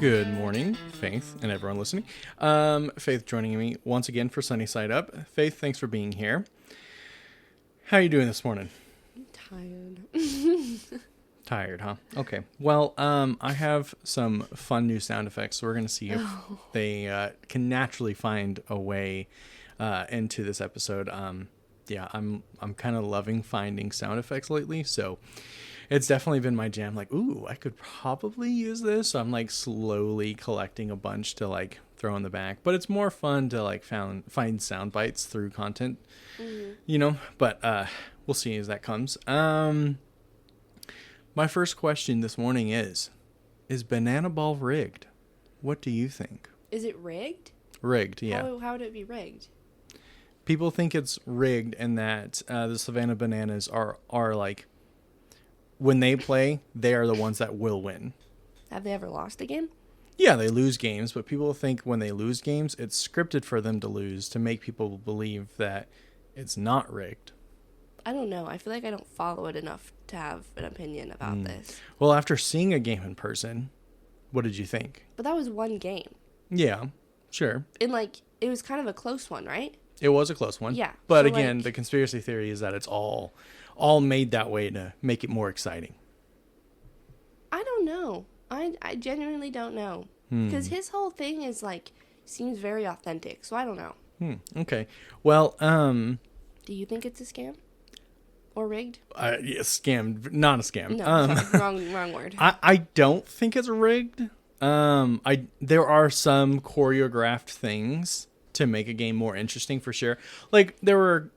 Good morning, Faith, and everyone listening. Faith joining me once again for Sunny Side Up. Faith, thanks for being here. How are you doing this morning? I'm tired. Tired, huh? Okay. Well, I have some fun new sound effects, so we're going to see if they can naturally find a way into this episode. Yeah, I'm kind of loving finding sound effects lately, so it's definitely been my jam. Like, ooh, I could probably use this. So I'm like slowly collecting a bunch to like throw in the back. But it's more fun to like find sound bites through content, you know. But we'll see as that comes. My first question this morning is Banana Ball rigged? What do you think? Is it rigged? Rigged, yeah. How would it be rigged? People think it's rigged and that the Savannah Bananas are like, when they play, they are the ones that will win. Have they ever lost a game? Yeah, they lose games, but people think when they lose games, it's scripted for them to lose to make people believe that it's not rigged. I don't know. I feel like I don't follow it enough to have an opinion about this. Well, after seeing a game in person, what did you think? But that was one game. Yeah, sure. And like, it was kind of a close one, right? It was a close one. Yeah. But so, again, like, the conspiracy theory is that it's all made that way to make it more exciting. I don't know. I genuinely don't know. Because his whole thing is like, seems very authentic. So I don't know. Okay. Well, Do you think it's a scam? Or rigged? yeah, scam, not a scam. No, sorry, wrong word. I don't think it's rigged. There are some choreographed things to make a game more interesting for sure. Like there were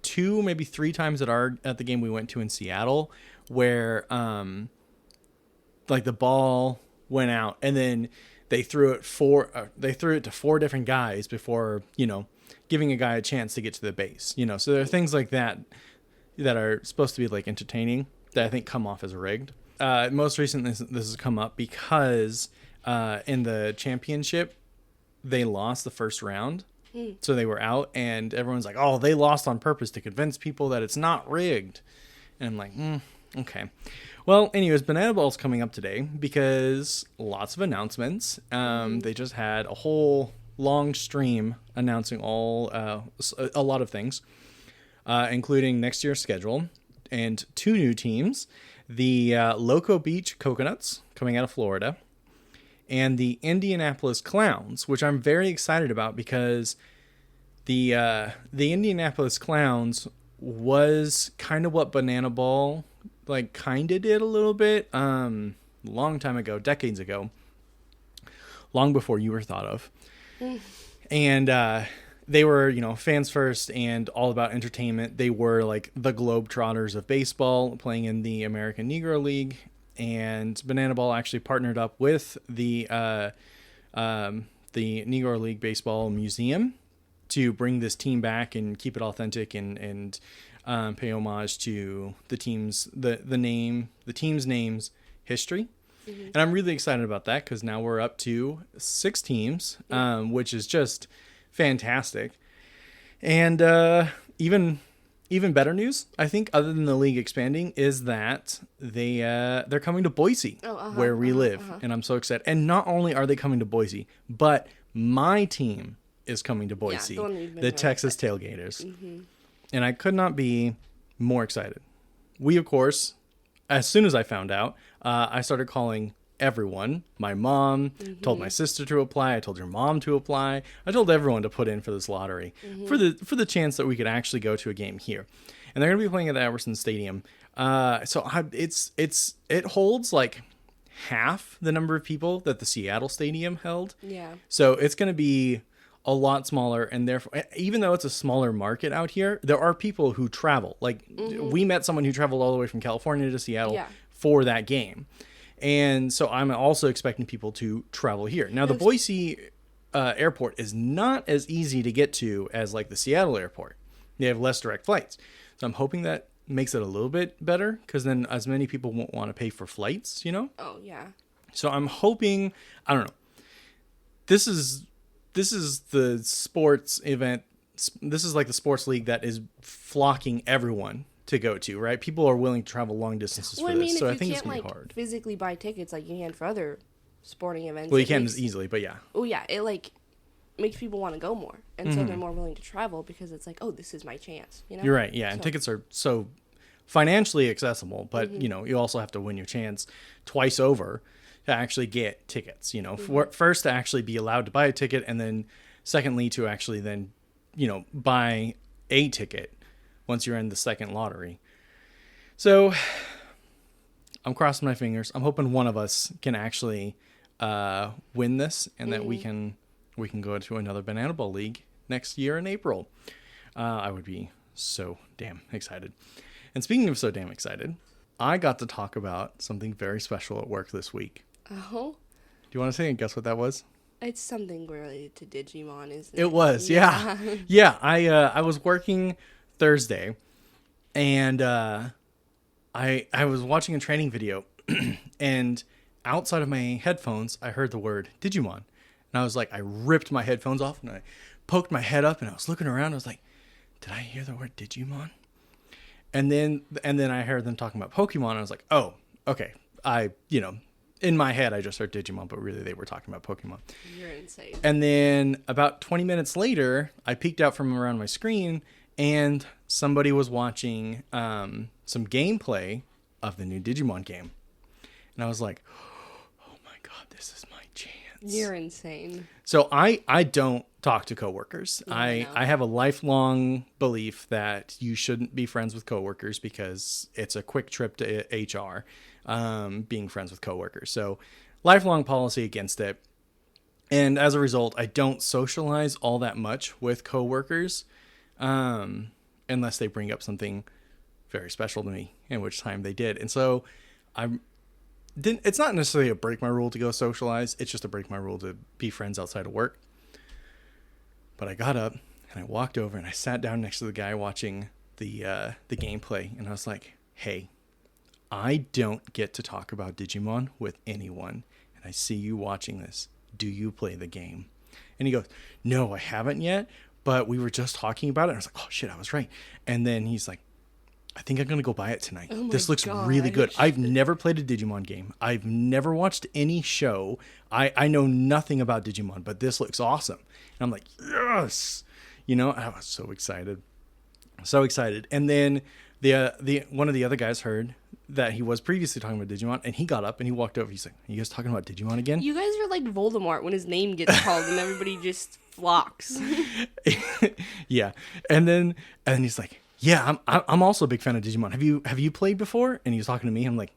2, maybe 3 times at the game we went to in Seattle where like the ball went out and then they threw it to 4 different guys before, giving a guy a chance to get to the base, So there are things like that are supposed to be like entertaining that I think come off as rigged. Most recently this has come up because in the championship they lost the first round. So they were out and everyone's like, oh, they lost on purpose to convince people that it's not rigged. And I'm like, okay. Well, anyways, Banana Ball's coming up today because lots of announcements. They just had a whole long stream announcing a lot of things, including next year's schedule and 2 new teams. The Loco Beach Coconuts coming out of Florida and the Indianapolis Clowns, which I'm very excited about because the Indianapolis Clowns was kind of what Banana Ball like kind of did a little bit long time ago, decades ago, long before you were thought of. And they were, fans first and all about entertainment. They were like the Globetrotters of baseball, playing in the American Negro League. And Banana Ball actually partnered up with the Negro League Baseball Museum to bring this team back and keep it authentic and pay homage to the team's name's history. And I'm really excited about that because now we're up to 6 teams, which is just fantastic. And even better news, I think, other than the league expanding, is that they're coming to Boise, where we live, and I'm so excited. And not only are they coming to Boise, but my team is coming to Boise, the Texas Tailgaters. And I could not be more excited. We, of course, as soon as I found out, I started calling everyone. My mom told my sister to apply. I told your mom to apply. I told everyone to put in for this lottery for the chance that we could actually go to a game here. And they're going to be playing at the Albertson Stadium. It holds like half the number of people that the Seattle Stadium held. Yeah. So it's going to be a lot smaller, and therefore, even though it's a smaller market out here, there are people who travel. Like we met someone who traveled all the way from California to Seattle for that game. And so I'm also expecting people to travel here. Now, the Boise airport is not as easy to get to as like the Seattle airport. They have less direct flights. So I'm hoping that makes it a little bit better because then as many people won't want to pay for flights, Oh, yeah. So I'm hoping, I don't know. This is the sports event. This is like the sports league that is flocking everyone to go to, right? People are willing to travel long distances for this. So I think it's going to be hard. Physically buy tickets like you can for other sporting events. Well, you can't as easily, but yeah. Oh yeah, it like makes people want to go more, and so they're more willing to travel because it's like, oh, this is my chance. You know. You're right. Yeah, and tickets are so financially accessible, but you know, you also have to win your chance twice over to actually get tickets. You know, first to actually be allowed to buy a ticket, and then secondly to actually then, you know, buy a ticket once you're in the second lottery. So I'm crossing my fingers. I'm hoping one of us can actually win this, and that we can go to another Banana Ball League next year in April. I would be so damn excited. And speaking of so damn excited, I got to talk about something very special at work this week. Oh. Do you want to say and guess what that was? It's something related to Digimon, isn't it? It was, yeah. Yeah, I was working Thursday, and I was watching a training video, and outside of my headphones, I heard the word Digimon. And I was like, I ripped my headphones off, and I poked my head up, and I was looking around. I was like, did I hear the word Digimon? And then I heard them talking about Pokemon. And I was like, oh, okay. In my head, I just heard Digimon, but really they were talking about Pokemon. You're insane. And then about 20 minutes later, I peeked out from around my screen, and somebody was watching some gameplay of the new Digimon game. And I was like, oh my God, this is my chance. You're insane. So I don't talk to coworkers. No, I have a lifelong belief that you shouldn't be friends with coworkers because it's a quick trip to HR, being friends with coworkers. So lifelong policy against it. And as a result, I don't socialize all that much with coworkers, unless they bring up something very special to me, in which time they did. And so it's not necessarily a break my rule to go socialize. It's just a break my rule to be friends outside of work. But I got up and I walked over and I sat down next to the guy watching the gameplay. And I was like, hey, I don't get to talk about Digimon with anyone. And I see you watching this. Do you play the game? And he goes, no, I haven't yet. But we were just talking about it. And I was like, oh, shit, I was right. And then he's like, I think I'm going to go buy it tonight. Oh this looks gosh. really good. I've never played a Digimon game. I've never watched any show. I know nothing about Digimon, but this looks awesome. And I'm like, yes! You know, I was so excited. So excited. And then the one of the other guys heard that he was previously talking about Digimon, and he got up and he walked over. He's like, are you guys talking about Digimon again? You guys are like Voldemort when his name gets called and everybody just flocks. Yeah. And then he's like, yeah, I'm also a big fan of Digimon. Have you played before? And he was talking to me. I'm like,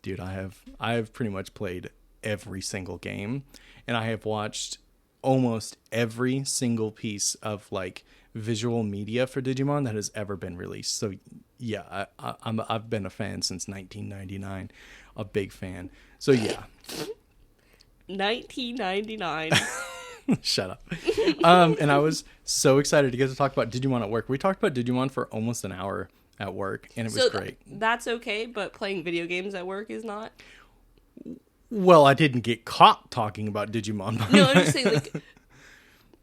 dude, I've pretty much played every single game, and I have watched almost every single piece of like visual media for Digimon that has ever been released. So yeah, I've been a fan since 1999, a big fan. So yeah, 1999. Shut up. And I was so excited to get to talk about Digimon at work. We talked about Digimon for almost an hour at work, and it was great. That's okay, but playing video games at work is not? Well, I didn't get caught talking about Digimon. No, I'm just saying, like,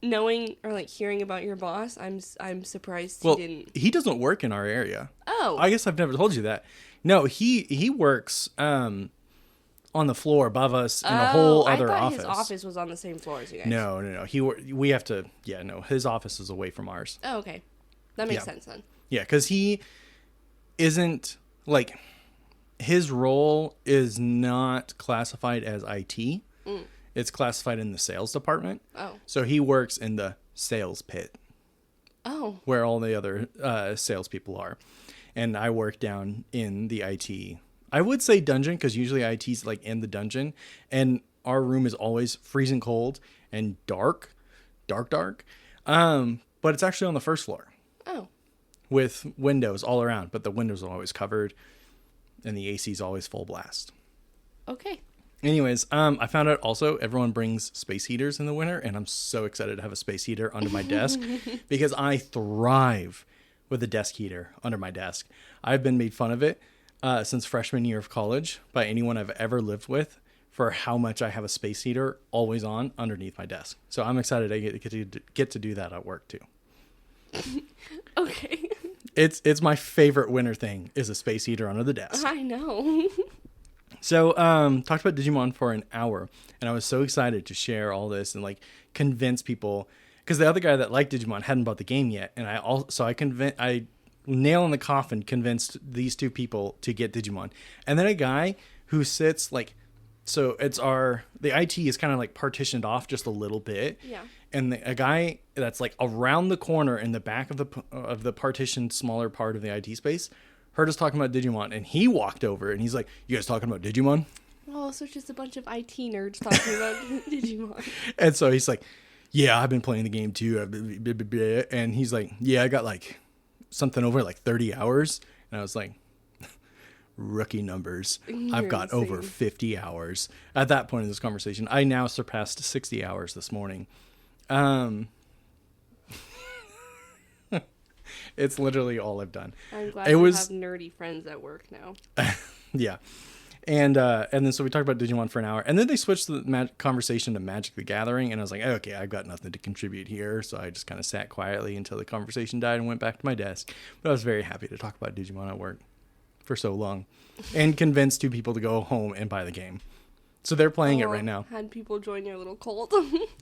knowing or like hearing about your boss, I'm surprised he didn't. He doesn't work in our area. Oh. I guess I've never told you that. No, he works on the floor above us in a whole other office. His office was on the same floor as you guys. No. We have to. Yeah, no. His office is away from ours. Oh, okay, that makes sense then. Yeah, because he isn't like, his role is not classified as IT. It's classified in the sales department. Oh. So he works in the sales pit. Oh. Where all the other salespeople are, and I work down in the IT. I would say dungeon, because usually IT's like in the dungeon, and our room is always freezing cold and dark. But it's actually on the first floor. Oh. With windows all around, but the windows are always covered, and the AC is always full blast. Okay. Anyways, I found out also everyone brings space heaters in the winter, and I'm so excited to have a space heater under my desk because I thrive with a desk heater under my desk. I've been made fun of it since freshman year of college by anyone I've ever lived with for how much I have a space heater always on underneath my desk. So I'm excited to get to do that at work too. Okay. It's my favorite winter thing is a space heater under the desk. I know. So, talked about Digimon for an hour, and I was so excited to share all this and like convince people, because the other guy that liked Digimon hadn't bought the game yet, and I nail in the coffin convinced these two people to get Digimon, and then a guy who sits like, so the IT is kind of like partitioned off just a little bit, Yeah. and a guy that's like around the corner in the back of the partitioned smaller part of the IT space heard us talking about Digimon, and he walked over and he's like, "You guys talking about Digimon?" Oh, so it's just a bunch of IT nerds talking about Digimon. And so he's like, "Yeah, I've been playing the game too." And he's like, "Yeah, I got like something over like 30 hours." And I was like, rookie numbers. I've got over 50 hours. At that point in this conversation, I now surpassed 60 hours this morning. It's literally all I've done. I'm glad you have nerdy friends at work now. Yeah. And then so we talked about Digimon for an hour, and then they switched the conversation to Magic the Gathering, and I was like, okay, I've got nothing to contribute here, so I just kind of sat quietly until the conversation died and went back to my desk. But I was very happy to talk about Digimon at work for so long, and convinced two people to go home and buy the game. So they're playing it right now. Had people join your little cult.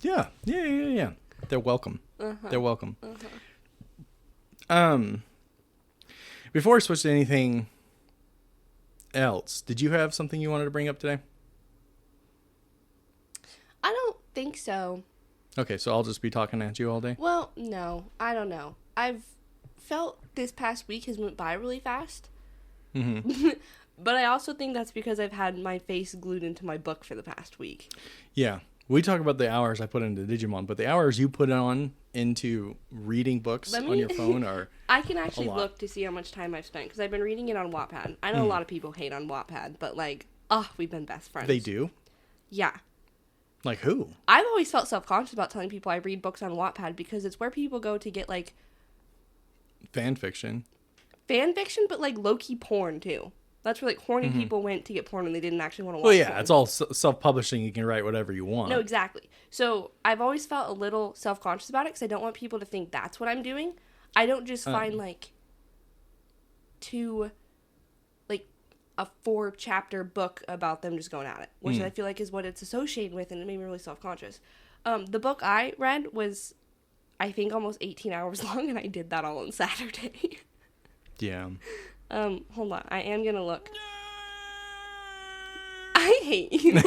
Yeah. They're welcome. Uh-huh. They're welcome. Uh-huh. Before I switch to anything else, did you have something you wanted to bring up today? I don't think so. Okay, so I'll just be talking at you all day? Well, no, I don't know. I've felt this past week has went by really fast. Mm-hmm. But I also think that's because I've had my face glued into my book for the past week. Yeah. We talk about the hours I put into Digimon, but the hours you put on into reading books on your phone are I can actually look to see how much time I've spent, because I've been reading it on Wattpad. I know a lot of people hate on Wattpad, but like, we've been best friends. They do? Yeah. Like who? I've always felt self-conscious about telling people I read books on Wattpad, because it's where people go to get like fan fiction, but like low-key porn too. That's where like horny people went to get porn and they didn't actually want to watch. Well, yeah, porn. it's all self-publishing. You can write whatever you want. No, exactly. So I've always felt a little self-conscious about it, because I don't want people to think that's what I'm doing. I don't just find like a 4-chapter book about them just going at it, which I feel like is what it's associated with, and it made me really self-conscious. The book I read was, I think, almost 18 hours long, and I did that all on Saturday. Yeah. Hold on. I am gonna look. I hate you.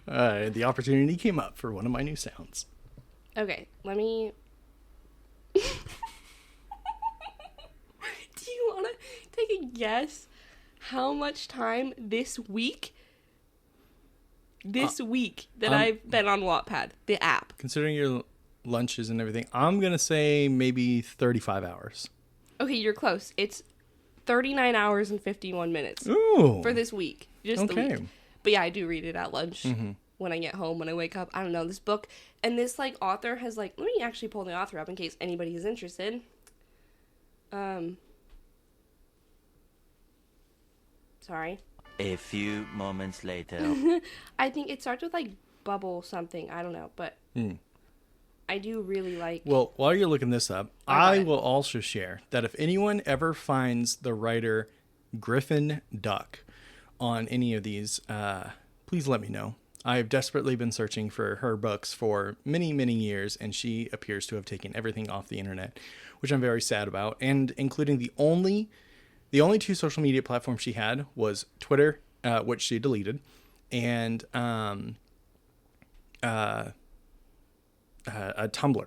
The opportunity came up for one of my new sounds. Okay, let me... Do you want to take a guess how much time this week that I've been on Wattpad, the app? Considering your lunches and everything, I'm going to say maybe 35 hours. Okay, you're close. It's 39 hours and 51 minutes. Ooh. For this week. Just the week. But yeah, I do read it at lunch when I get home, when I wake up. I don't know, this book. And this, like, author has, like... Let me actually pull the author up in case anybody is interested. Sorry. A few moments later. I think it starts with, like, bubble something. I don't know, but... I do really like... Well, while you're looking this up, I will also share that if anyone ever finds the writer Griffin Duck on any of these, please let me know. I've desperately been searching for her books for many, many years, and she appears to have taken everything off the internet, which I'm very sad about, and including the only 2 social media platforms she had was Twitter, which she deleted, and a Tumblr,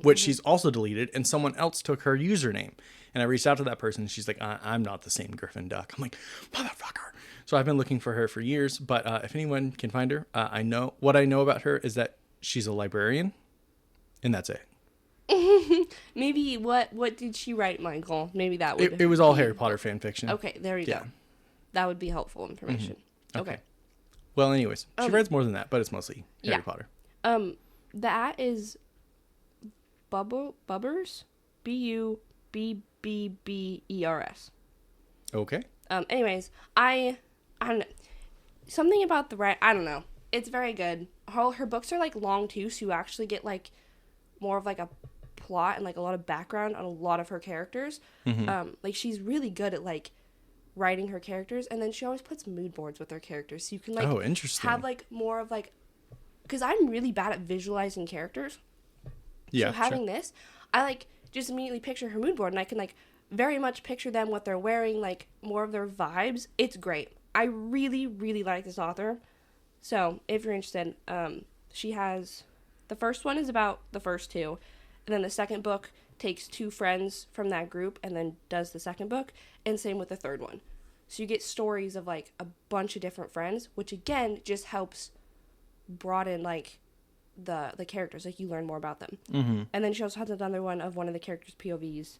which she's also deleted, and someone else took her username. And I reached out to that person, and she's like, I'm not the same Griffin Duck. I'm like, motherfucker. So I've been looking for her for years, but if anyone can find her, I know about her is that she's a librarian, and that's it. Maybe what did she write, Michael? Maybe that would... It was all Harry Potter fan fiction. Okay, there you go. That would be helpful information. Okay. Well, anyways, she writes more than that, but it's mostly Harry Potter. That is Bubbers, Bubbers. Okay. Anyways, I don't know. Something about the I don't know. It's very good. Her books are like long too, so you actually get like more of like a plot and like a lot of background on a lot of her characters. Like she's really good at like writing her characters, and then she always puts mood boards with her characters, so you can like Oh, interesting. have like more of like, because I'm really bad at visualizing characters. Yeah. So having this, I like just immediately picture her mood board, and I can like very much picture them, what they're wearing, like more of their vibes. It's great. I really, really like this author. So if you're interested, she has, the first one is about the first two, and then the second book takes two friends from that group and then does the second book, and same with the third one. So you get stories of like a bunch of different friends, which again just helps broaden like the characters, like you learn more about them. Mm-hmm. And then she also has another one of one of the characters' POVs,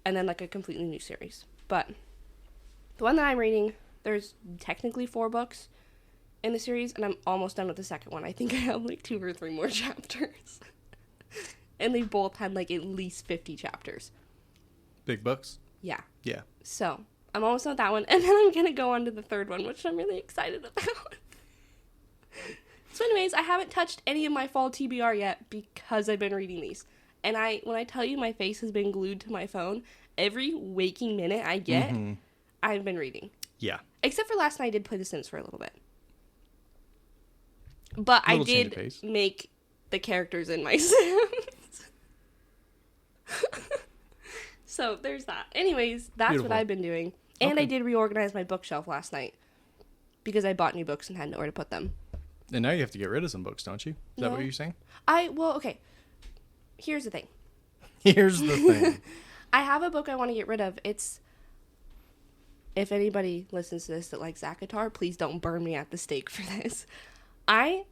and then like a completely new series. But the one that I'm reading, there's technically 4 books in the series, and I'm almost done with the second one. I think I have like 2 or 3 more chapters. And they both had like at least 50 chapters. Big books? Yeah. Yeah. So I'm almost done with that one, and then I'm going to go on to the third one, which I'm really excited about. So anyways, I haven't touched any of my fall TBR yet because I've been reading these. And when I tell you my face has been glued to my phone, every waking minute I get, I've been reading. Yeah. Except for last night I did play The Sims for a little bit. But I did make the characters in my Sims. So there's that. Anyways, that's Beautiful. what I've been doing. And Okay. I did reorganize my bookshelf last night because I bought new books and had nowhere to put them. And now you have to get rid of some books, don't you? Is that No. what you're saying? Okay. Here's the thing. Here's the thing. I have a book I want to get rid of. It's, if anybody listens to this that likes Akatar, please don't burn me at the stake for this. I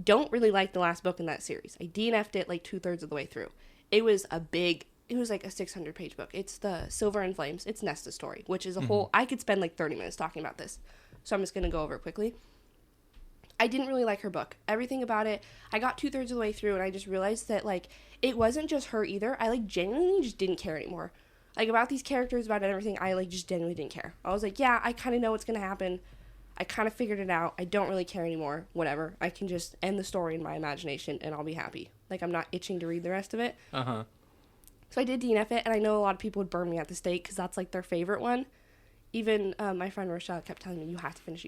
don't really like the last book in that series. I DNF'd it like 2/3 of the way through. It was like a 600-page book. It's the Silver and Flames. It's Nesta's story, which is a whole, I could spend like 30 minutes talking about this. So I'm just going to go over it quickly. I didn't really like her book. Everything about it, I got 2/3 of the way through, and I just realized that, like, it wasn't just her either. I, like, genuinely just didn't care anymore. Like, about these characters, about everything, I, like, just genuinely didn't care. I was like, yeah, I kind of know what's going to happen. I kind of figured it out. I don't really care anymore. Whatever. I can just end the story in my imagination, and I'll be happy. Like, I'm not itching to read the rest of it. Uh-huh. So I did DNF it, and I know a lot of people would burn me at the stake, because that's, like, their favorite one. Even my friend Rochelle kept telling me, you have to finish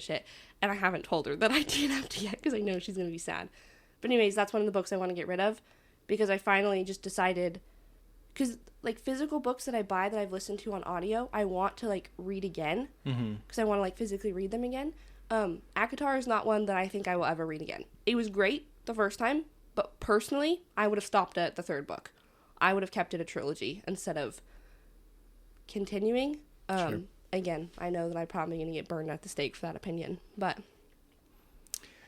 it. And I haven't told her that I DNF'd yet because I know she's going to be sad. But anyways, that's one of the books I want to get rid of because I finally just decided, because like physical books that I buy that I've listened to on audio, I want to like read again because I want to like physically read them again. Akatar is not one that I think I will ever read again. It was great the first time, but personally, I would have stopped at the 3rd book. I would have kept it a trilogy instead of continuing. Sure. Again, I know that I'm probably going to get burned at the stake for that opinion, but...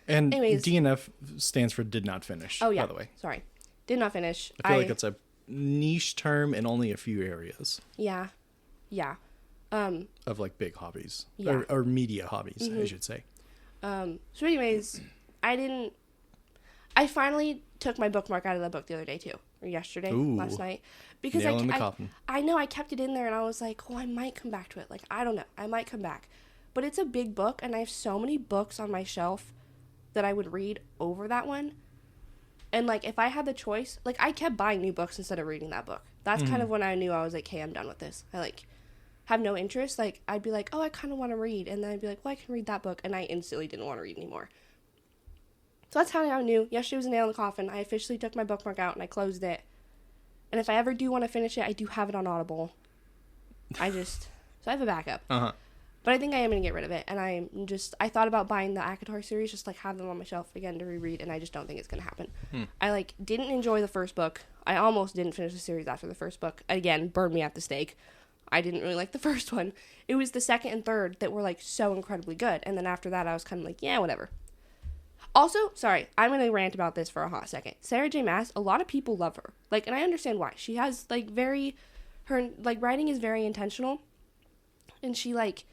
And anyways, DNF stands for did not finish, oh, yeah. by the way. Sorry. Did not finish. I feel like it's a niche term in only a few areas. Yeah. Yeah. Of like big hobbies. Yeah. Or media hobbies, I should say. So anyways, I finally took my bookmark out of the book the other day too. Or yesterday, last night. Because nail in the coffin. I know I kept it in there and I was like, oh, I might come back to it. Like, I don't know. I might come back. But it's a big book and I have so many books on my shelf that I would read over that one. And like, if I had the choice, like I kept buying new books instead of reading that book. That's kind of when I knew I was like, hey, I'm done with this. I like have no interest. Like, I'd be like, oh, I kind of want to read. And then I'd be like, well, I can read that book. And I instantly didn't want to read anymore. So that's how I knew. Yesterday was a nail in the coffin. I officially took my bookmark out and I closed it. And if I ever do want to finish it, I do have it on Audible. So I have a backup. Uh-huh. But I think I am going to get rid of it. And I thought about buying the Akatar series, just like have them on my shelf again to reread. And I just don't think it's going to happen. I like didn't enjoy the first book. I almost didn't finish the series after the first book. Again, burned me at the stake. I didn't really like the first one. It was the second and third that were like so incredibly good. And then after that, I was kind of like, yeah, whatever. Also, sorry, I'm going to rant about this for a hot second. Sarah J. Maas, a lot of people love her. Like, and I understand why. She has, like, her writing is very intentional. And she, like,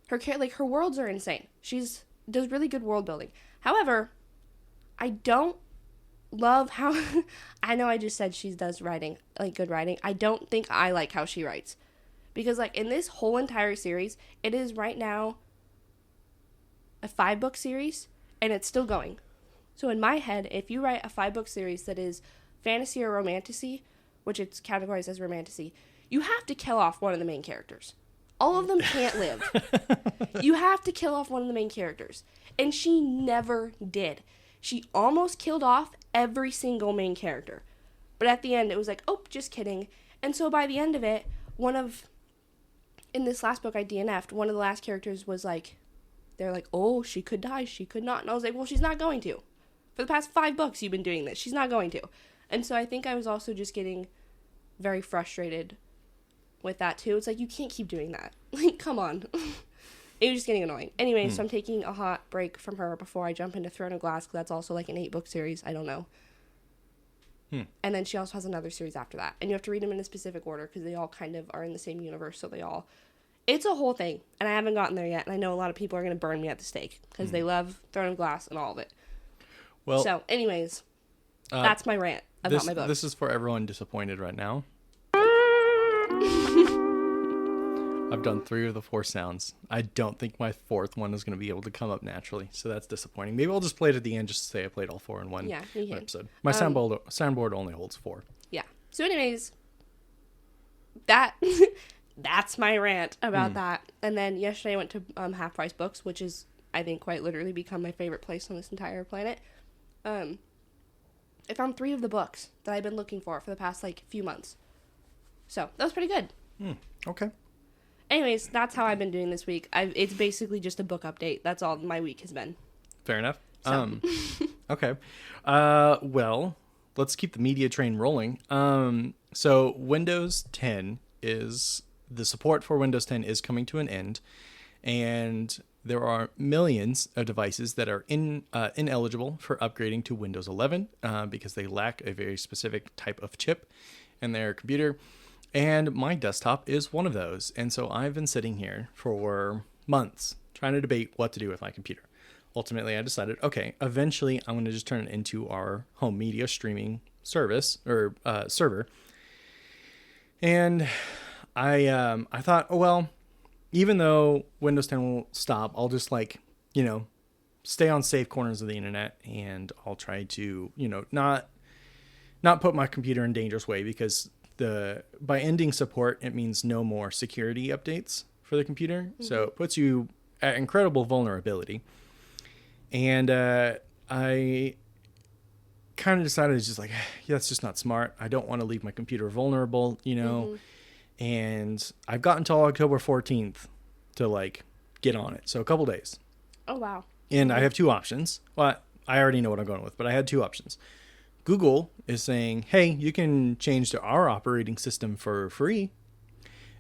her worlds are insane. Does really good world building. However, I don't love how, I know I just said she does writing, like, good writing. I don't think I like how she writes. Because, like, in this whole entire series, it is right now a 5-book series. And it's still going. So in my head, if you write a 5-book series that is fantasy or romantasy, which it's categorized as romantasy, you have to kill off one of the main characters. All of them can't live. You have to kill off one of the main characters. And she never did. She almost killed off every single main character. But at the end, it was like, oh, just kidding. And so by the end of it, in this last book I DNF'd, one of the last characters was like, they're like, oh, she could die, she could not. And I was like, well, she's not going to. For the past 5 books you've been doing this. She's not going to. And so I think I was also just getting very frustrated with that too. It's like, you can't keep doing that. Like, come on. It was just getting annoying. Anyway, so I'm taking a hot break from her before I jump into Throne of Glass, because that's also like an 8-book series. I don't know. And then she also has another series after that. And you have to read them in a specific order because they all kind of are in the same universe. So it's a whole thing. And I haven't gotten there yet. And I know a lot of people are going to burn me at the stake because they love Throne of Glass and all of it. Well, so anyways, that's my rant about my book. This is for everyone disappointed right now. I've done 3 of the 4 sounds. I don't think my 4th one is going to be able to come up naturally, so that's disappointing. Maybe I'll just play it at the end just to say I played all 4 in one episode. My soundboard only holds 4. Yeah. So anyways, that's my rant about that. And then yesterday I went to Half Price Books, which is, I think, quite literally become my favorite place on this entire planet. I found 3 of the books that I've been looking for the past, few months. So, that was pretty good. Okay. Anyways, that's how I've been doing this week. It's basically just a book update. That's all my week has been. Fair enough. So. Okay. Well, let's keep the media train rolling. So Windows 10 the support for Windows 10 is coming to an end, and there are millions of devices that are ineligible for upgrading to Windows 11 because they lack a very specific type of chip in their computer. And my desktop is one of those. And so I've been sitting here for months trying to debate what to do with my computer. Ultimately, I decided, okay, eventually I'm going to just turn it into our home media streaming service or server. And I thought, oh, well, even though Windows 10 will stop, I'll just stay on safe corners of the internet, and I'll try to, not put my computer in dangerous way, because by ending support, it means no more security updates for the computer. Mm-hmm. So it puts you at incredible vulnerability. And I kind of decided it's just that's just not smart. I don't want to leave my computer vulnerable, Mm-hmm. And I've got until October 14th to get on it. So a couple days. Oh, wow. And I have 2 options. Well, I already know what I'm going with, but I had 2 options. Google is saying, hey, you can change to our operating system for free.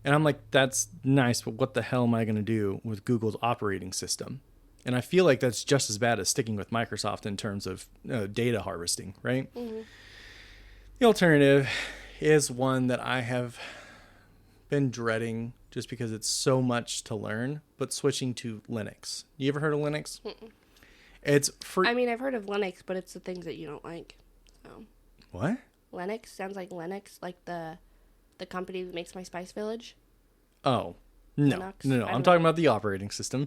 And I'm like, that's nice, but what the hell am I going to do with Google's operating system? And I feel like that's just as bad as sticking with Microsoft in terms of data harvesting, right? Mm-hmm. The alternative is one that I have been dreading just because it's so much to learn, but switching to Linux. You ever heard of Linux? Mm-mm. It's free. I mean, I've heard of Linux, but it's the things that you don't like. So. What? Linux sounds like Linux, like the company that makes my Spice Village. Oh, no. I'm talking about the operating system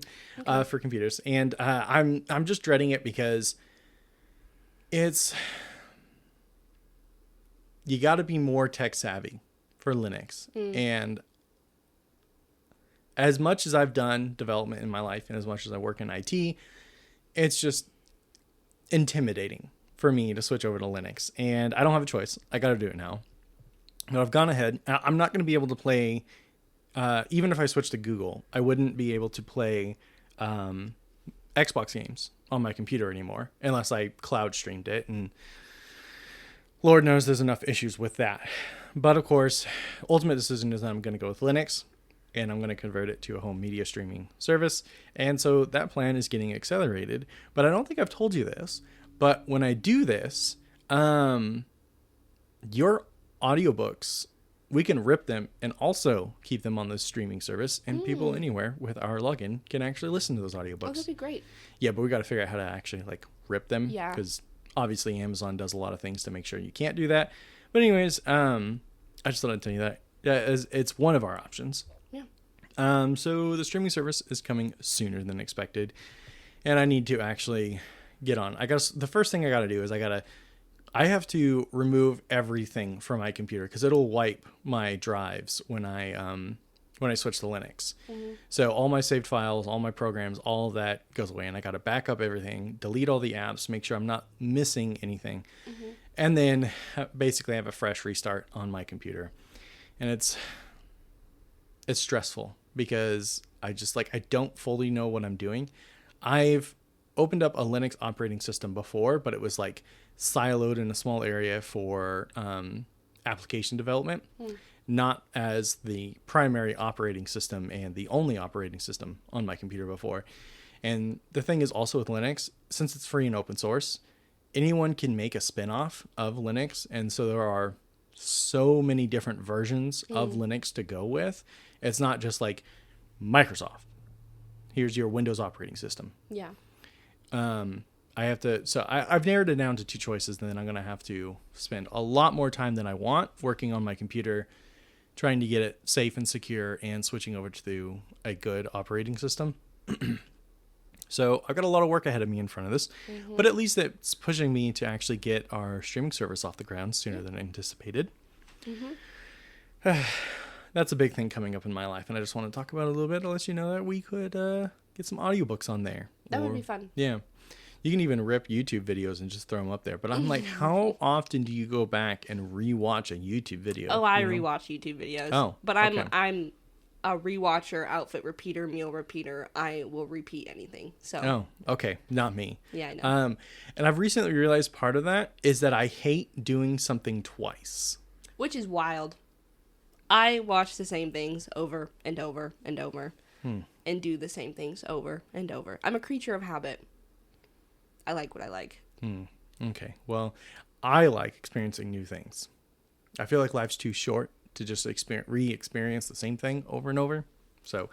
for computers, and I'm just dreading it because you got to be more tech savvy for Linux. And as much as I've done development in my life, and as much as I work in IT, it's just intimidating for me to switch over to Linux, and I don't have a choice. I got to do it now. But I've gone ahead. I'm not going to be able to play, even if I switch to Google, I wouldn't be able to play Xbox games on my computer anymore unless I cloud streamed it, and Lord knows there's enough issues with that. But of course, ultimate decision is that I'm going to go with Linux, and I'm going to convert it to a home media streaming service. And so that plan is getting accelerated. But I don't think I've told you this. But when I do this, your audiobooks, we can rip them and also keep them on this streaming service. And people anywhere with our login can actually listen to those audiobooks. Oh, that'd be great. Yeah, but we got to figure out how to actually rip them. Yeah. Because obviously Amazon does a lot of things to make sure you can't do that. But anyways, I just thought I'd tell you that. Yeah, it's one of our options. Yeah. So the streaming service is coming sooner than expected, and I need to actually get on. The first thing I got to do is I have to remove everything from my computer because it'll wipe my drives when I when I switch to Linux. So all my saved files, all my programs, all of that goes away, and I got to back up everything, delete all the apps, make sure I'm not missing anything, and then basically have a fresh restart on my computer. And it's stressful because I don't fully know what I'm doing. I've opened up a Linux operating system before, but it was like siloed in a small area for application development, not as the primary operating system and the only operating system on my computer before. And the thing is also with Linux, since it's free and open source, anyone can make a spin-off of Linux. And so there are so many different versions of Linux to go with. It's not just like Microsoft. Here's your Windows operating system. Yeah. I've narrowed it down to 2 choices, and then I'm going to have to spend a lot more time than I want working on my computer, trying to get it safe and secure and switching over to a good operating system. So I've got a lot of work ahead of me in front of this, but at least it's pushing me to actually get our streaming service off the ground sooner than anticipated. That's a big thing coming up in my life, and I just want to talk about it a little bit to let you know that we could get some audiobooks on there. That would be fun. Yeah. You can even rip YouTube videos and just throw them up there. But I'm like, how often do you go back and rewatch a YouTube video? Oh, I rewatch YouTube videos. Oh, but okay. I'm a rewatcher, outfit repeater, meal repeater. I will repeat anything. So. Oh, okay. Not me. Yeah, I know. And I've recently realized part of that is that I hate doing something twice. Which is wild. I watch the same things over and over and over. And do the same things over and over. I'm a creature of habit. I like what I like. Okay. Well, I like experiencing new things. I feel like life's too short to just re-experience the same thing over and over. So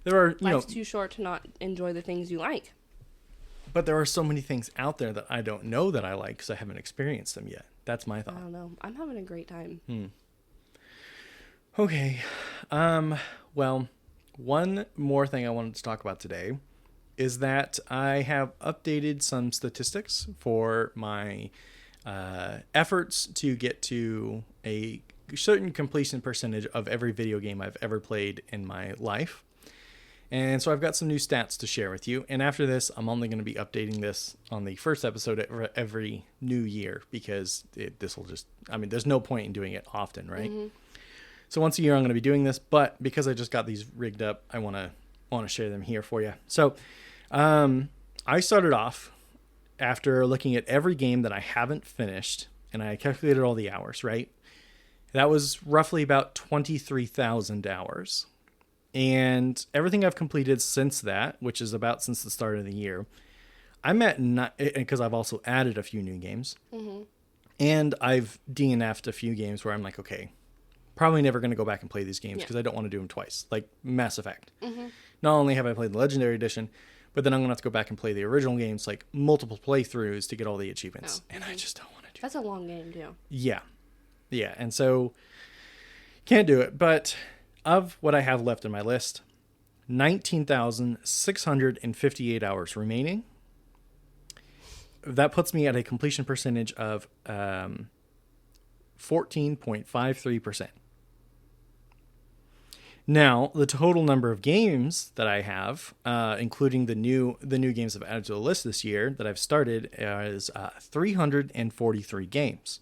there are, life's too short to not enjoy the things you like. But there are so many things out there that I don't know that I like because I haven't experienced them yet. That's my thought. I don't know. I'm having a great time. Okay. Well, one more thing I wanted to talk about today is that I have updated some statistics for my efforts to get to a certain completion percentage of every video game I've ever played in my life. And so I've got some new stats to share with you. And after this, I'm only going to be updating this on the first episode every new year because there's no point in doing it often, right? So once a year I'm going to be doing this, but because I just got these rigged up, I want to share them here for you. So I started off after looking at every game that I haven't finished, and I calculated all the hours, right? That was roughly about 23,000 hours. And everything I've completed since that, which is about since the start of the year, I'm at because I've also added a few new games. And I've DNF'd a few games where I'm like, okay, probably never going to go back and play these games because I don't want to do them twice, like Mass Effect. Not only have I played the Legendary Edition, but then I'm going to have to go back and play the original games, like multiple playthroughs to get all the achievements. And I just don't want to do That's a long game, too. Yeah. Yeah. And so can't do it. But of what I have left in my list, 19,658 hours remaining. That puts me at a completion percentage of 14.53%. Now, the total number of games that I have, including the new games I've added to the list this year that I've started, is 343 games.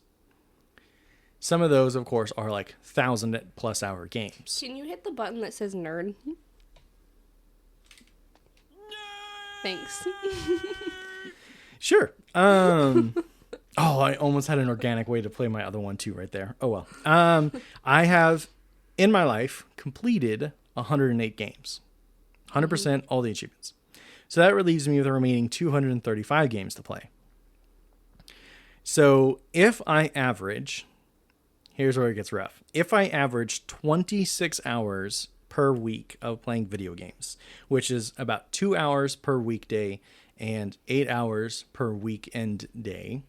Some of those, of course, are like 1,000+ hour games. Can you hit the button that says nerd? Thanks. Sure. Oh, I almost had an organic way to play my other one too right there. Oh well. I have in my life completed 108 games. 100% all the achievements. So that relieves me with the remaining 235 games to play. So if I average, here's where it gets rough. If I average 26 hours per week of playing video games, which is about 2 hours per weekday and 8 hours per weekend day,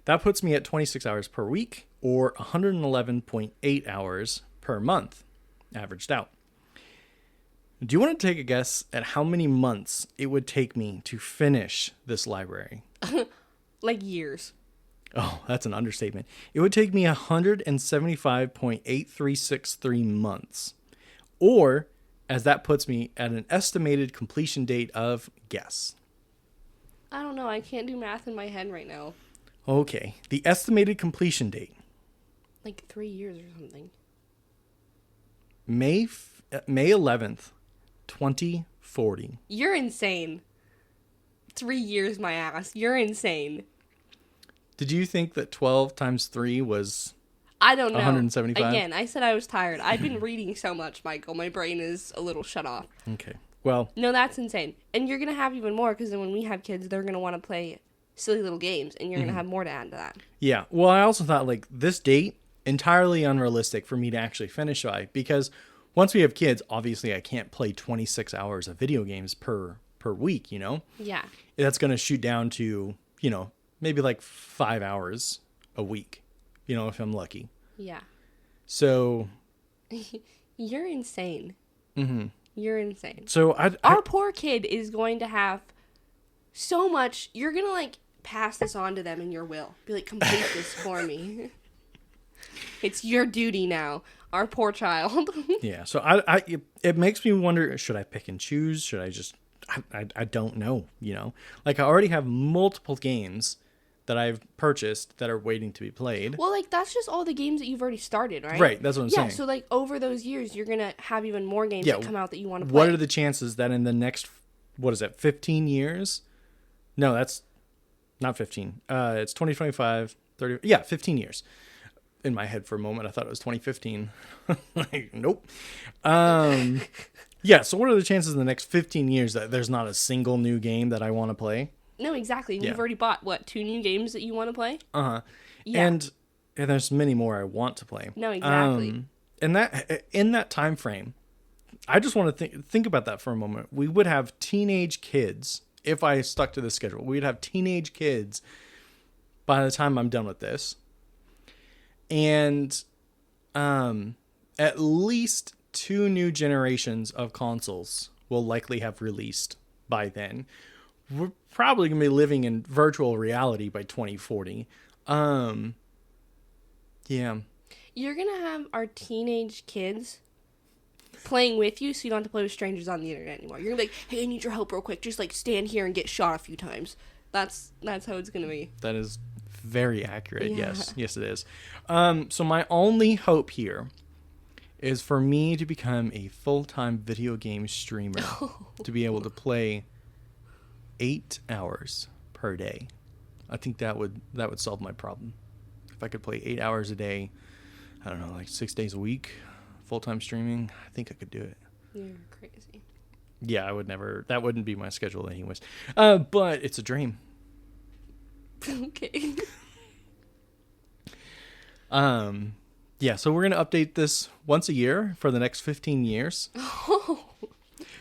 that puts me at 26 hours per week or 111.8 hours per month, averaged out. Do you want to take a guess at how many months it would take me to finish this library? Like years. Oh, that's an understatement. It would take me 175.8363 months, or as that puts me at an estimated completion date of guess. I don't know. I can't do math in my head right now. Okay, the estimated completion date. Like 3 years or something. May 11th, 2040. You're insane. 3 years, my ass. You're insane. Did you think that 12 times 3 was I don't know. 175? Again, I said I was tired. I've been reading so much, Michael. My brain is a little shut off. Okay. Well, No, that's insane. And you're going to have even more because then when we have kids, they're going to want to play silly little games and you're going to have more to add to that. yeah. Well, I also thought like this date entirely unrealistic for me to actually finish by, because once we have kids, obviously I can't play 26 hours of video games per week, you know? Yeah. That's going to shoot down to, you know, maybe like 5 hours a week, you know, if I'm lucky. Yeah. So, You're insane. You're insane. so Our poor kid is going to have so much. You're going to like pass this on to them in your will. Be like, complete this for me. It's your duty now. Our poor child. yeah. So it makes me wonder, should I pick and choose? Should I just, I don't know, you know, like I already have multiple games that I've purchased that are waiting to be played. Well, like, that's just all the games that you've already started, right? Right, that's what I'm saying. Yeah, so, like, over those years, you're going to have even more games Yeah, that come out that you want to play. What are the chances that in the next, 15 years? No, that's not 15. It's 2025, 30. Yeah, 15 years. In my head for a moment, I thought it was 2015. Like, nope. Yeah, so what are the chances in the next 15 years that there's not a single new game that I want to play? No, exactly. And Yeah. you've already bought, what, 2 new games that you want to play? Uh-huh. Yeah. And there's many more I want to play. No, exactly. And that in that time frame, I just want to think about that for a moment. We would have teenage kids if I stuck to the schedule. We'd have teenage kids by the time I'm done with this. And at least 2 new generations of consoles will likely have released by then. We're probably going to be living in virtual reality by 2040. Yeah. You're going to have our teenage kids playing with you so you don't have to play with strangers on the internet anymore. You're going to be like, hey, I need your help real quick. Just, like, stand here and get shot a few times. That's how it's going to be. That is very accurate. Yeah. Yes, it is. So my only hope here is for me to become a full-time video game streamer to be able to play 8 hours per day. I think that would solve my problem. If I could play 8 hours a day, I don't know, like 6 days a week, full-time streaming, I think I could do it. You're crazy. Yeah, I would never. That wouldn't be my schedule anyways. But it's a dream. Okay. Yeah, so we're going to update this once a year for the next 15 years.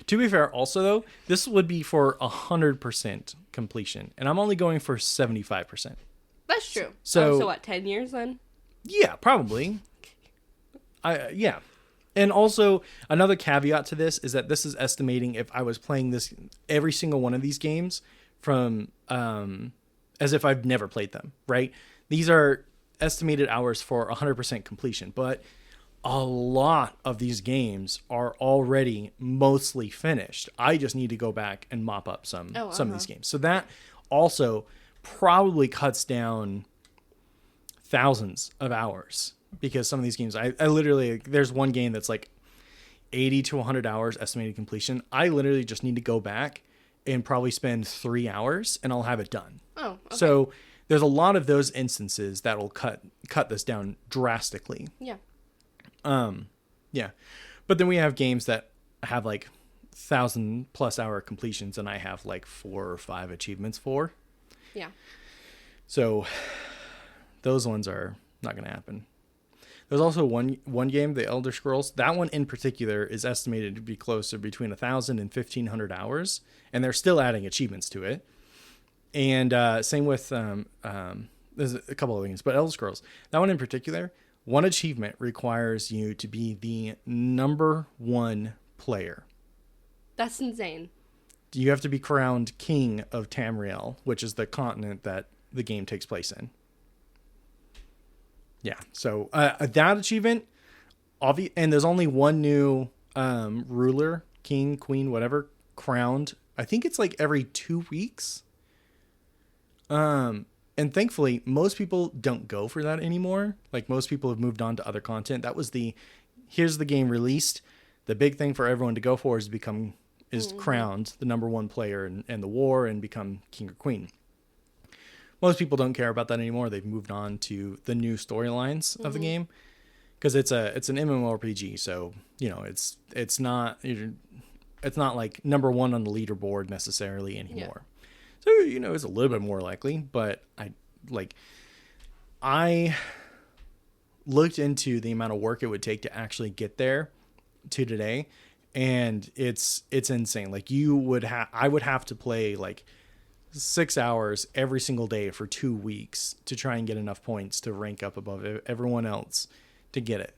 To be fair, also, though, this would be for 100% completion, and I'm only going for 75%. That's true. So- so what, 10 years then? Yeah, probably. Yeah. And also, another caveat to this is that this is estimating if I was playing this every single one of these games from as if I've never played them, right? These are estimated hours for 100% completion, but a lot of these games are already mostly finished. I just need to go back and mop up some of these games. So that also probably cuts down thousands of hours, because some of these games, I literally, there's one game that's like 80 to 100 hours estimated completion. I literally just need to go back and probably spend 3 hours and I'll have it done. Oh, okay. So there's a lot of those instances that will cut this down drastically. Yeah. Yeah. But then we have games that have like 1,000+ hour completions and I have like 4 or 5 achievements for. Yeah. So those ones are not going to happen. There's also one game, The Elder Scrolls. That one in particular is estimated to be closer between 1,000 and 1,500 hours, and they're still adding achievements to it. And same with there's a couple of things, but Elder Scrolls, that one in particular, one achievement requires you to be the #1 player. That's insane. You have to be crowned King of Tamriel, which is the continent that the game takes place in. Yeah, so that achievement, and there's only one new ruler, king, queen, whatever, crowned. I think it's like every 2 weeks. And thankfully, most people don't go for that anymore. Like, most people have moved on to other content. That was here's the game released. The big thing for everyone to go for is crowned the number one player in the war and become king or queen. Most people don't care about that anymore. They've moved on to the new storylines of the game, because it's an MMORPG. So, it's not like number one on the leaderboard necessarily anymore. Yeah. So, it's a little bit more likely, but I looked into the amount of work it would take to actually get there to today, and it's insane. Like, I would have to play like 6 hours every single day for 2 weeks to try and get enough points to rank up above everyone else to get it.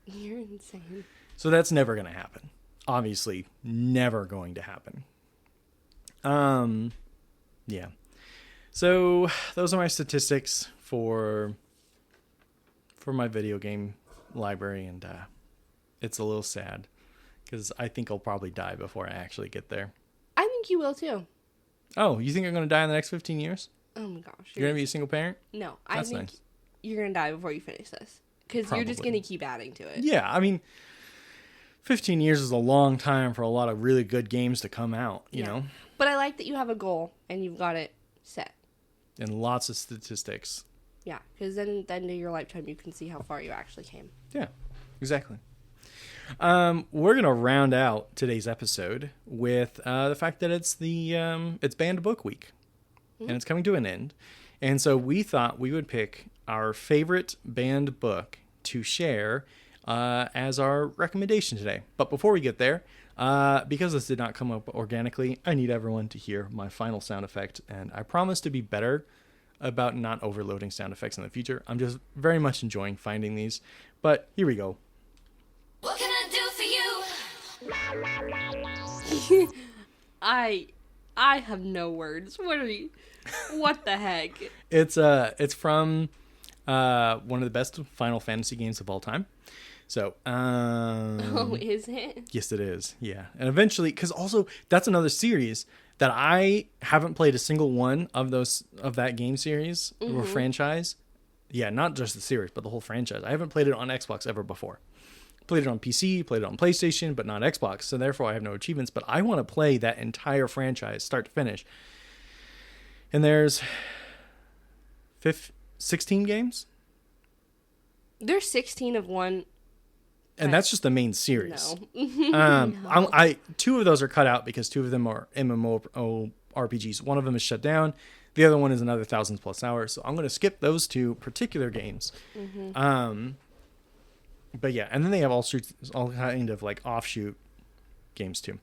You're insane. So that's never going to happen. Obviously, never going to happen. Yeah. So those are my statistics for my video game library, and it's a little sad because I think I'll probably die before I actually get there. I think you will too. Oh, you think you're going to die in the next 15 years? Oh my gosh. You're going to be a single parent? No, I think you're going to die before you finish this, because you're just going to keep adding to it. Yeah, I mean, 15 years is a long time for a lot of really good games to come out, you know? But I like that you have a goal and you've got it set. And lots of statistics. Yeah, because then at the end of your lifetime, you can see how far you actually came. Yeah, exactly. We're going to round out today's episode with the fact that it's it's banned book week. And it's coming to an end. And so we thought we would pick our favorite banned book to share as our recommendation today. But before we get there, because this did not come up organically, I need everyone to hear my final sound effect. And I promise to be better about not overloading sound effects in the future. I'm just very much enjoying finding these. But here we go. What can I do for you? I have no words. What the heck? It's from one of the best Final Fantasy games of all time. So, oh, is it? Yes, it is. Yeah. And eventually, because also that's another series that I haven't played a single one of that game series or franchise. Yeah, not just the series, but the whole franchise. I haven't played it on Xbox ever before. Played it on PC, played it on PlayStation, but not Xbox. So therefore I have no achievements, but I want to play that entire franchise start to finish. And there's 16 games? There's 16 of one. And that's just the main series. No. No. Two of those are cut out because two of them are MMORPGs. One of them is shut down. The other one is another 1,000+ hours. So I'm going to skip those two particular games. But yeah, and then they have all kind of like offshoot games too.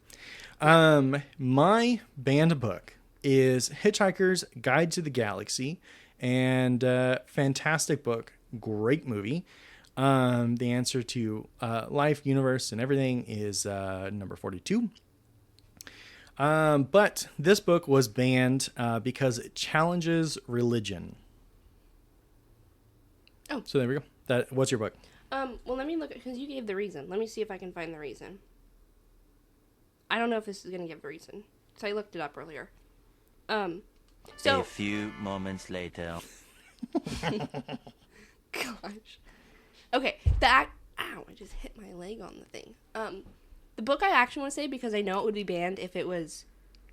My banned book is Hitchhiker's Guide to the Galaxy, and fantastic book, great movie. The answer to life, universe, and everything is number 42. But this book was banned because it challenges religion. Oh. So there we go. What's your book? Well, let me look, because you gave the reason. Let me see if I can find the reason. I don't know if this is going to give the reason, so I looked it up earlier. So a few moments later. Gosh. Okay, ow, I just hit my leg on the thing. The book I actually want to say, because I know it would be banned if it was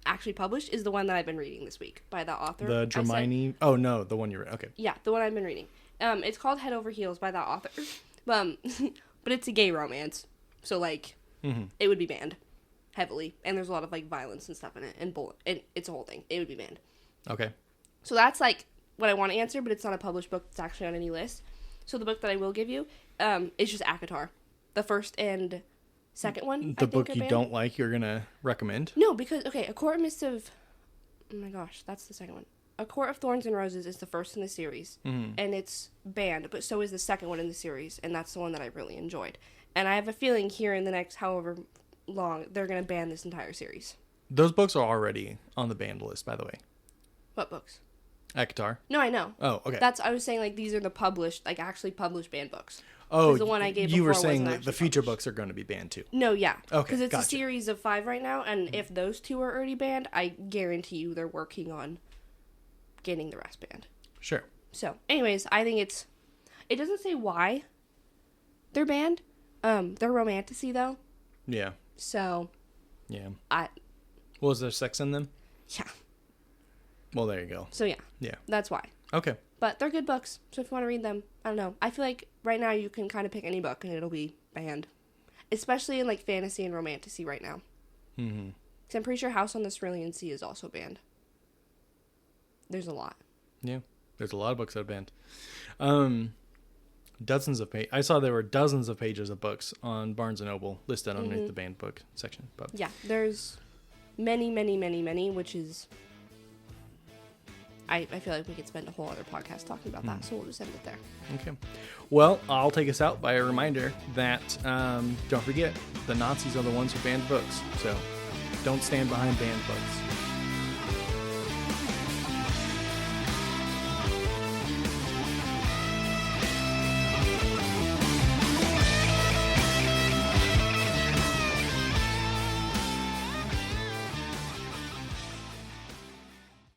actually published, is the one that I've been reading this week by the author. The Dramini? Oh, no, the one you read. Okay. Yeah, the one I've been reading. It's called Head Over Heels by that author. But it's a gay romance, so like it would be banned heavily, and there's a lot of like violence and stuff in it, and it's a whole thing. It would be banned. Okay. So that's like what I want to answer, but it's not a published book that's actually on any list. So the book that I will give you is just ACOTAR, the first and second one. The book you don't like, you're gonna recommend? No, because A Court of Mist of, oh my gosh, that's the second one. A Court of Thorns and Roses is the first in the series, and it's banned, but so is the second one in the series, and that's the one that I really enjoyed. And I have a feeling here in the next however long, they're going to ban this entire series. Those books are already on the banned list, by the way. What books? ACOTAR. No, I know. Oh, okay. I was saying, like, these are the published, like, actually published banned books. Oh, the one I gave you were before saying wasn't that the actually future published. books are going to be banned too. No, yeah. Okay, Because it's gotcha. a series of 5 right now, and if those 2 are already banned, I guarantee you they're working on getting the rest banned. Sure. So, anyways, I think it doesn't say why they're banned. They're romantasy though. Yeah. So, Yeah. yeah. Was there sex in them? Well, there you go. So, yeah. Yeah. That's why. Okay. But they're good books, so if you want to read them, I don't know. I feel like right now you can kind of pick any book and it'll be banned. Especially in, like, fantasy and romantasy right now. Mm-hmm. Because I'm pretty sure House on the Cerulean Sea is also banned. There's a lot. Yeah. There's a lot of books that are banned. Dozens of pages. I saw there were dozens of pages of books on Barnes & Noble listed underneath the banned book section. But Yeah, there's many, which is... I feel like we could spend a whole other podcast talking about that, so we'll just end it there. Okay. Well, I'll take us out by a reminder that don't forget, the Nazis are the ones who banned books. So don't stand behind banned books.